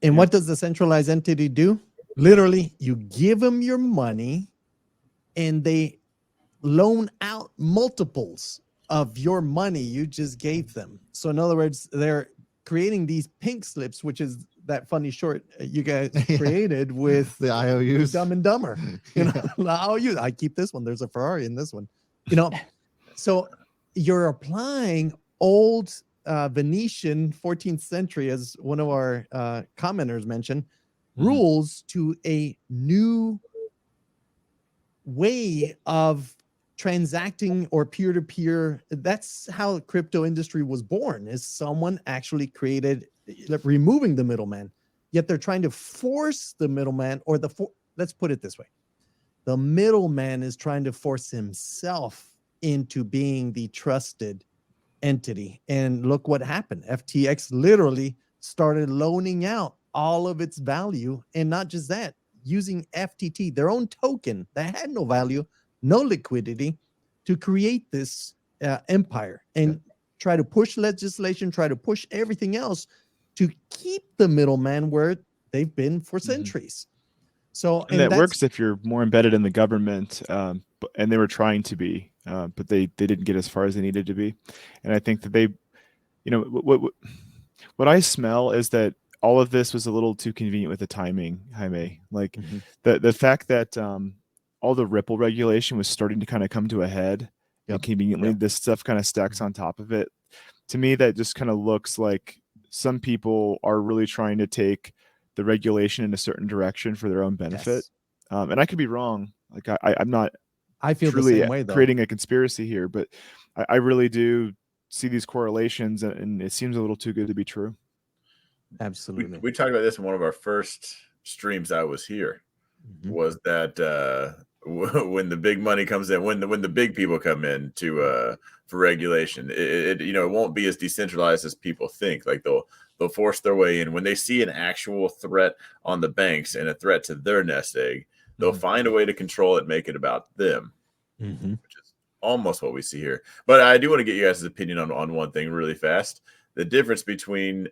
And what does the centralized entity do? Literally, you give them your money and they loan out multiples of your money you just gave them. So in other words, they're creating these pink slips, which is that funny short you guys created with the IOUs. Dumb and Dumber. You know, the IOUs. I keep this one. There's a Ferrari in this one. You know, so you're applying old Venetian 14th century, as one of our commenters mentioned, rules to a new way of transacting or peer-to-peer. That's how crypto industry was born, is someone actually created, removing the middleman, yet they're trying to force the middleman, or let's put it this way. The middleman is trying to force himself into being the trusted entity. And look what happened. FTX literally started loaning out all of its value. And not just that, using FTT, their own token that had no value, no liquidity, to create this empire and try to push legislation, try to push everything else to keep the middleman where they've been for centuries. So, and that works if you're more embedded in the government, and they were trying to be, but they didn't get as far as they needed to be. And I think that they, you know, what I smell is that all of this was a little too convenient with the timing, Jaime. Like the fact that all the Ripple regulation was starting to kind of come to a head, and conveniently this stuff kind of stacks on top of it. To me, that just kind of looks like some people are really trying to take the regulation in a certain direction for their own benefit. And I could be wrong. Like I'm not I feel truly the same way, though. Creating a conspiracy here, but I really do see these correlations, and it seems a little too good to be true. Absolutely. We talked about this in one of our first streams I was here, was that when the big money comes in, when the big people come in to for regulation, it won't be as decentralized as people think. Like they'll force their way in. When they see an actual threat on the banks and a threat to their nest egg, they'll find a way to control it, make it about them, which is almost what we see here. But I do want to get you guys' opinion on one thing really fast. The difference between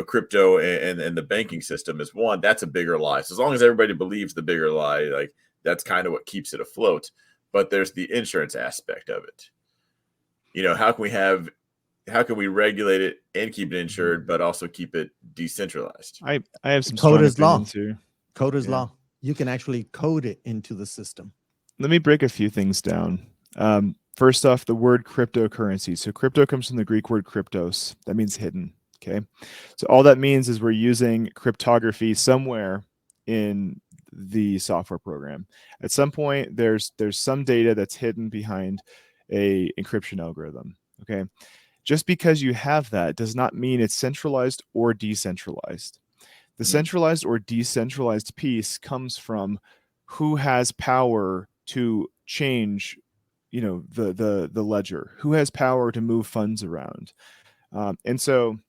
crypto and the banking system is, one, that's a bigger lie. So as long as everybody believes the bigger lie, like that's kind of what keeps it afloat. But there's the insurance aspect of it. You know, how can we regulate it and keep it insured, but also keep it decentralized? I have some code is law. Too. Code is law. You can actually code it into the system. Let me break a few things down. First off, the word cryptocurrency. So crypto comes from the Greek word kryptos. That means hidden. Okay. So all that means is we're using cryptography somewhere in the software program. At some point, there's some data that's hidden behind a encryption algorithm. Okay. Just because you have that does not mean it's centralized or decentralized. The centralized or decentralized piece comes from who has power to change, the ledger, who has power to move funds around. And so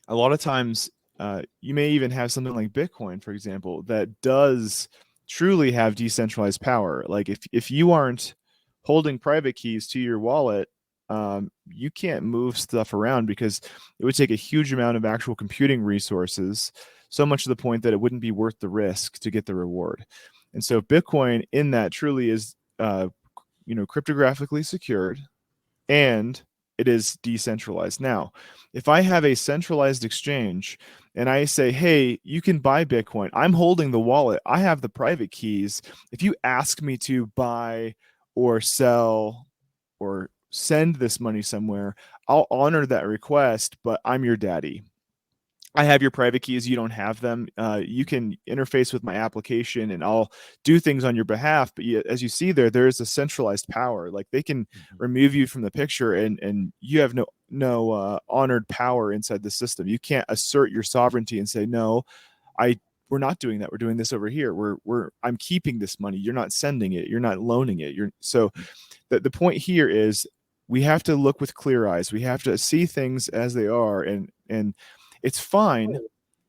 a lot of times you may even have something like Bitcoin, for example, that does truly have decentralized power. Like if you aren't holding private keys to your wallet, you can't move stuff around because it would take a huge amount of actual computing resources, so much to the point that it wouldn't be worth the risk to get the reward. And so Bitcoin in that truly is, cryptographically secured, and it is decentralized. Now, if I have a centralized exchange and I say, hey, you can buy Bitcoin, I'm holding the wallet, I have the private keys. If you ask me to buy or sell or send this money somewhere, I'll honor that request, but I'm your daddy. I have your private keys, you don't have them. You can interface with my application and I'll do things on your behalf. But as you see there is a centralized power. Like they can remove you from the picture and you have no honored power inside the system. You can't assert your sovereignty and say, no, we're not doing that. We're doing this over here. I'm keeping this money. You're not sending it. You're not loaning it. So the point here is we have to look with clear eyes. We have to see things as they are. And it's fine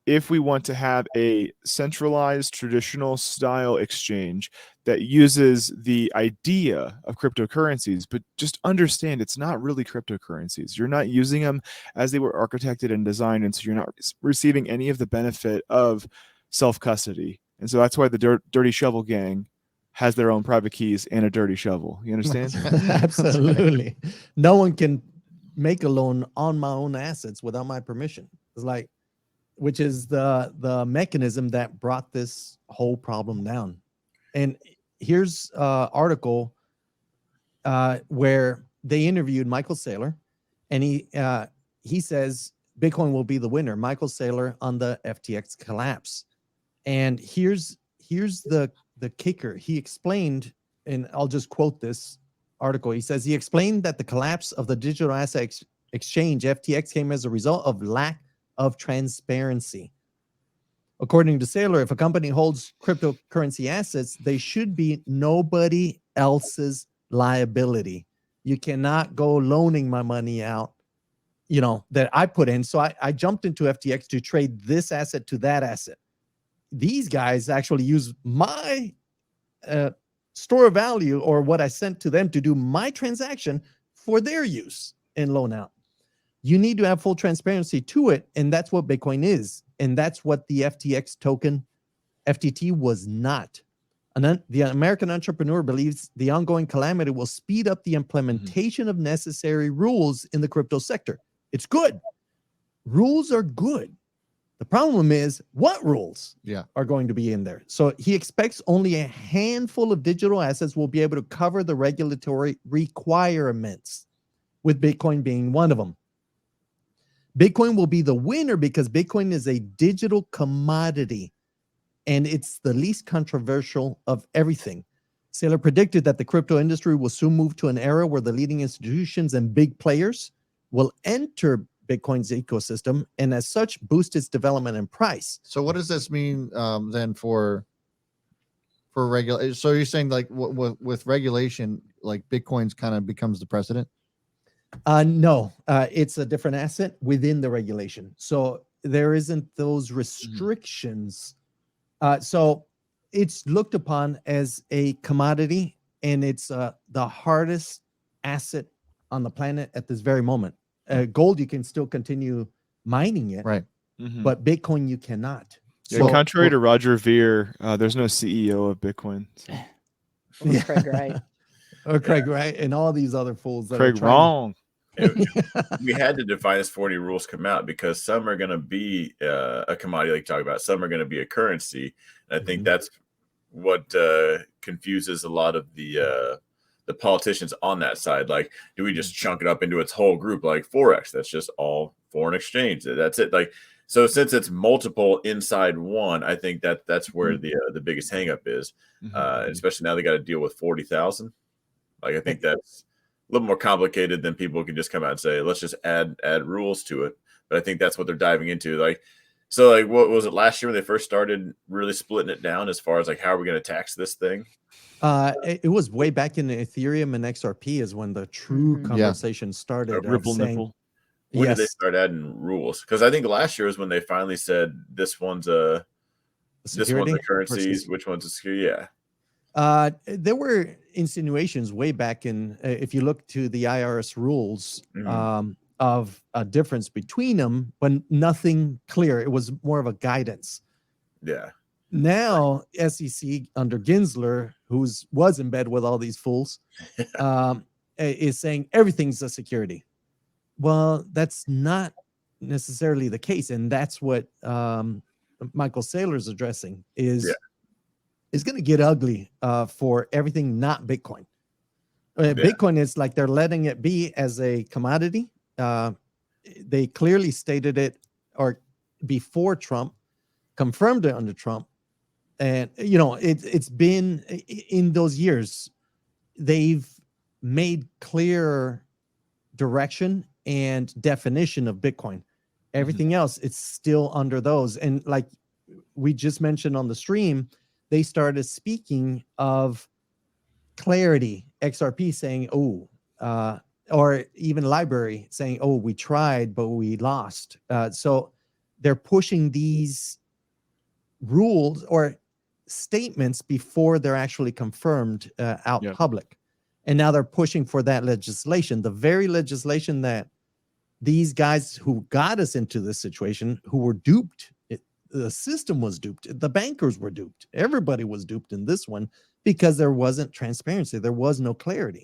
if we want to have a centralized traditional style exchange that uses the idea of cryptocurrencies, but just understand it's not really cryptocurrencies. You're not using them as they were architected and designed, and so you're not receiving any of the benefit of self-custody. And so that's why the Dirty Shovel Gang has their own private keys and a dirty shovel. You understand? Absolutely. No one can make a loan on my own assets without my permission. It's like, which is the mechanism that brought this whole problem down. And here's an article where they interviewed Michael Saylor, and he says Bitcoin will be the winner. Michael Saylor on the FTX collapse. And here's the kicker. He explained, and I'll just quote this article. He says he explained that the collapse of the digital asset exchange FTX came as a result of lack of transparency. According to Saylor, if a company holds cryptocurrency assets, they should be nobody else's liability. You cannot go loaning my money out, that I put in. So I jumped into FTX to trade this asset to that asset. These guys actually use my store of value or what I sent to them to do my transaction for their use and loan out. You need to have full transparency to it, and that's what Bitcoin is. And that's what the FTX token, FTT, was not. And then the American entrepreneur believes the ongoing calamity will speed up the implementation of necessary rules in the crypto sector. It's good. Rules are good. The problem is what rules are going to be in there. So he expects only a handful of digital assets will be able to cover the regulatory requirements, with Bitcoin being one of them. Bitcoin will be the winner because Bitcoin is a digital commodity, and it's the least controversial of everything. Saylor predicted that the crypto industry will soon move to an era where the leading institutions and big players will enter Bitcoin's ecosystem, and as such, boost its development and price. So what does this mean then for regulation? So you're saying like with regulation, like Bitcoin's kind of becomes the precedent? No, it's a different asset within the regulation. So there isn't those restrictions. So it's looked upon as a commodity, and it's the hardest asset on the planet at this very moment. Gold, you can still continue mining it, right? But Bitcoin, you cannot. Yeah, So, contrary to Roger Ver, there's no CEO of Bitcoin. So. Craig Wright. Or Craig Wright and all these other fools. That Craig wrong. We had to define as 40 rules come out because some are going to be a commodity, like you talk about. Some are going to be a currency. And I think that's what confuses a lot of the politicians on that side. Like, do we just chunk it up into its whole group like Forex? That's just all foreign exchange. That's it. Like, so since it's multiple inside one, I think that's where the biggest hangup is. Especially now they got to deal with 40,000. Like, I think that's a little more complicated than people can just come out and say, let's just add rules to it. But I think that's what they're diving into. Like, so like, what was it last year when they first started really splitting it down as far as like, how are we going to tax this thing? It was way back in Ethereum and XRP is when the true conversation started. Ripple nipple. When did they start adding rules? Because I think last year was when they finally said this one's a currency, which one's a security. Yeah. There were insinuations way back in, if you look to the IRS rules, of a difference between them, but nothing clear. It was more of a guidance. Yeah. Now, SEC under Gensler, was in bed with all these fools, is saying everything's a security. Well, that's not necessarily the case, and that's what Michael Saylor's addressing is going to get ugly for everything not Bitcoin. Bitcoin is like they're letting it be as a commodity. They clearly stated it or before Trump, confirmed it under Trump. And, it's been in those years, they've made clear direction and definition of Bitcoin. Everything else, it's still under those. And like we just mentioned on the stream, they started speaking of clarity, XRP saying, or even Library saying, we tried, but we lost. So they're pushing these rules, or statements before they're actually confirmed out Yep. public. And now they're pushing for that legislation, the very legislation that these guys who got us into this situation, who were duped, the system was duped, the bankers were duped, everybody was duped in this one because there wasn't transparency, there was no clarity.